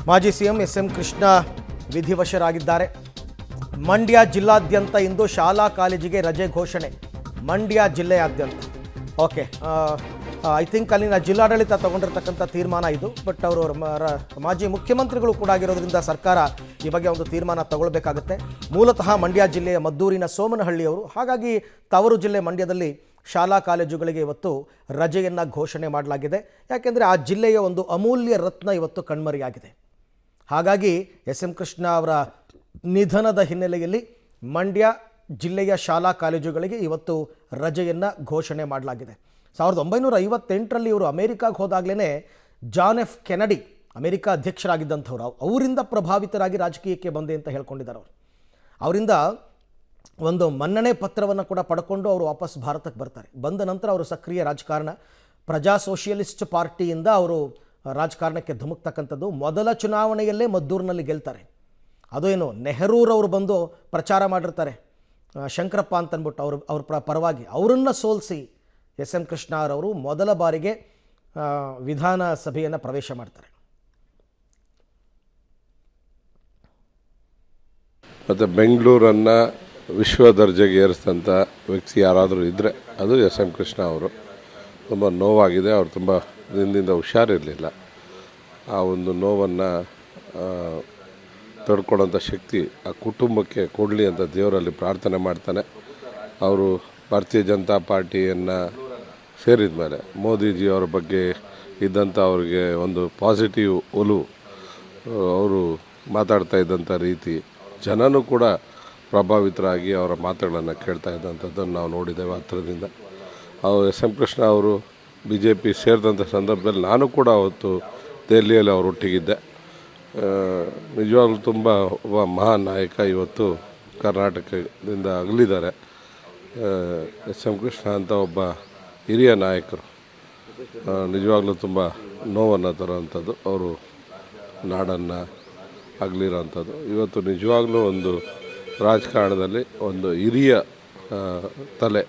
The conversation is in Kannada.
ಮಾಜಿ ಸಿಎಂ ಎಸ್.ಎಂ. ಕೃಷ್ಣ ವಿಧಿವಶರಾಗಿದ್ದಾರೆ. ಮಂಡ್ಯ ಜಿಲ್ಲಾದ್ಯಂತ ಇಂದು ಶಾಲಾ ಕಾಲೇಜಿಗೆ ರಜೆ ಘೋಷಣೆ. ಮಂಡ್ಯ ಜಿಲ್ಲೆಯಾದ್ಯಂತ. ಓಕೆ, ಐ ಥಿಂಕ್ ಅಲ್ಲಿನ ಜಿಲ್ಲಾಡಳಿತ ತಗೊಂಡಿರ್ತಕ್ಕಂಥ ತೀರ್ಮಾನ ಇದು. ಬಟ್ ಅವರು ಮಾಜಿ ಮುಖ್ಯಮಂತ್ರಿಗಳು ಕೂಡ ಆಗಿರೋದ್ರಿಂದ ಸರ್ಕಾರ ಈ ಬಗ್ಗೆ ಒಂದು ತೀರ್ಮಾನ ತಗೊಳ್ಬೇಕಾಗುತ್ತೆ. ಮೂಲತಃ ಮಂಡ್ಯ ಜಿಲ್ಲೆಯ ಮದ್ದೂರಿನ ಸೋಮನಹಳ್ಳಿಯವರು. ಹಾಗಾಗಿ ತವರು ಜಿಲ್ಲೆ ಮಂಡ್ಯದಲ್ಲಿ ಶಾಲಾ ಕಾಲೇಜುಗಳಿಗೆ ಇವತ್ತು ರಜೆಯನ್ನು ಘೋಷಣೆ ಮಾಡಲಾಗಿದೆ. ಯಾಕೆಂದರೆ ಆ ಜಿಲ್ಲೆಯ ಒಂದು ಅಮೂಲ್ಯ ರತ್ನ ಇವತ್ತು ಕಣ್ಮರೆಯಾಗಿದೆ. ಹಾಗಾಗಿ ಎಸ್.ಎಂ. ಕೃಷ್ಣ ಅವರ ನಿಧನದ ಹಿನ್ನೆಲೆಯಲ್ಲಿ ಮಂಡ್ಯ ಜಿಲ್ಲೆಯ ಶಾಲಾ ಕಾಲೇಜುಗಳಿಗೆ ಇವತ್ತು ರಜೆಯನ್ನು ಘೋಷಣೆ ಮಾಡಲಾಗಿದೆ. 1958ರಲ್ಲಿ ಇವರು ಅಮೇರಿಕಾಗೆ ಹೋದಾಗಲೇ ಜಾನ್ ಎಫ್ ಕೆನಡಿ ಅಮೇರಿಕಾ ಅಧ್ಯಕ್ಷರಾಗಿದ್ದಂಥವ್ರು, ಅವರಿಂದ ಪ್ರಭಾವಿತರಾಗಿ ರಾಜಕೀಯಕ್ಕೆ ಬಂದೆ ಅಂತ ಹೇಳ್ಕೊಂಡಿದ್ದಾರೆ. ಅವರಿಂದ ಒಂದು ಮನ್ನಣೆ ಪತ್ರವನ್ನು ಕೂಡ ಪಡ್ಕೊಂಡು ಅವರು ವಾಪಸ್ ಭಾರತಕ್ಕೆ ಬರ್ತಾರೆ. ಬಂದ ನಂತರ ಅವರು ಸಕ್ರಿಯ ರಾಜಕಾರಣ, ಪ್ರಜಾ ಸೋಷಿಯಲಿಸ್ಟ್ ಪಾರ್ಟಿಯಿಂದ ಅವರು ರಾಜಕಾರಣಕ್ಕೆ ಧುಮುಕ್ತಕ್ಕಂಥದ್ದು. ಮೊದಲ ಚುನಾವಣೆಯಲ್ಲೇ ಮದ್ದೂರಿನಲ್ಲಿ ಗೆಲ್ತಾರೆ. ಅದು ಏನು, ನೆಹರೂರವರು ಬಂದು ಪ್ರಚಾರ ಮಾಡಿರ್ತಾರೆ, ಶಂಕರಪ್ಪ ಅಂತಂದ್ಬಿಟ್ಟು ಅವ್ರ ಪರವಾಗಿ ಅವರನ್ನು ಸೋಲಿಸಿ ಎಸ್.ಎಂ. ಕೃಷ್ಣ ಅವರು ಮೊದಲ ಬಾರಿಗೆ ವಿಧಾನಸಭೆಯನ್ನು ಪ್ರವೇಶ ಮಾಡ್ತಾರೆ. ಮತ್ತು ಬೆಂಗಳೂರನ್ನು ವಿಶ್ವ ದರ್ಜೆಗೆ ಏರಿಸಿದಂಥ ವ್ಯಕ್ತಿ ಯಾರಾದರೂ ಇದ್ದರೆ ಅದು ಎಸ್.ಎಂ. ಕೃಷ್ಣ ಅವರು. ತುಂಬ ನೋವಾಗಿದೆ. ಅವರು ತುಂಬ ದಿನದಿಂದ ಹುಷಾರಿರಲಿಲ್ಲ. ಆ ಒಂದು ನೋವನ್ನು ತಡ್ಕೊಳ್ಳೋಂಥ ಶಕ್ತಿ ಆ ಕುಟುಂಬಕ್ಕೆ ಕೊಡಲಿ ಅಂತ ದೇವರಲ್ಲಿ ಪ್ರಾರ್ಥನೆ ಮಾಡ್ತಾನೆ. ಅವರು ಭಾರತೀಯ ಜನತಾ ಪಾರ್ಟಿಯನ್ನು ಸೇರಿದ ಮೇಲೆ ಮೋದಿಜಿಯವರ ಬಗ್ಗೆ ಇದ್ದಂಥ ಅವ್ರಿಗೆ ಒಂದು ಪಾಸಿಟಿವ್ ಒಲವು, ಅವರು ಮಾತಾಡ್ತಾ ಇದ್ದಂಥ ರೀತಿ, ಜನನೂ ಕೂಡ ಪ್ರಭಾವಿತರಾಗಿ ಅವರ ಮಾತುಗಳನ್ನು ಕೇಳ್ತಾ ಇದ್ದಂಥದ್ದನ್ನು ನಾವು ನೋಡಿದ್ದೇವೆ ಹತ್ತಿರದಿಂದ. ಅವರು ಎಸ್.ಎಂ. ಕೃಷ್ಣ ಅವರು BJP ಸೇರಿದಂಥ ಸಂದರ್ಭದಲ್ಲಿ ನಾನು ಕೂಡ ಅವತ್ತು ದೆಹಲಿಯಲ್ಲಿ ಅವರೊಟ್ಟಿಗಿದ್ದೆ. ನಿಜವಾಗ್ಲೂ ತುಂಬ ಒಬ್ಬ ಮಹಾನ್ ನಾಯಕ ಇವತ್ತು ಕರ್ನಾಟಕದಿಂದ ಅಗಲಿದ್ದಾರೆ. ಎಸ್.ಎಂ. ಕೃಷ್ಣ ಅಂತ ಒಬ್ಬ ಹಿರಿಯ ನಾಯಕರು ನಿಜವಾಗ್ಲೂ ತುಂಬ ನೋವನ್ನು ತರುವಂಥದ್ದು. ಅವರು ನಾಡನ್ನು ಅಗಲಿರೋಂಥದ್ದು ಇವತ್ತು ನಿಜವಾಗ್ಲೂ ಒಂದು ರಾಜಕಾರಣದಲ್ಲಿ ಒಂದು ಹಿರಿಯ ತಲೆ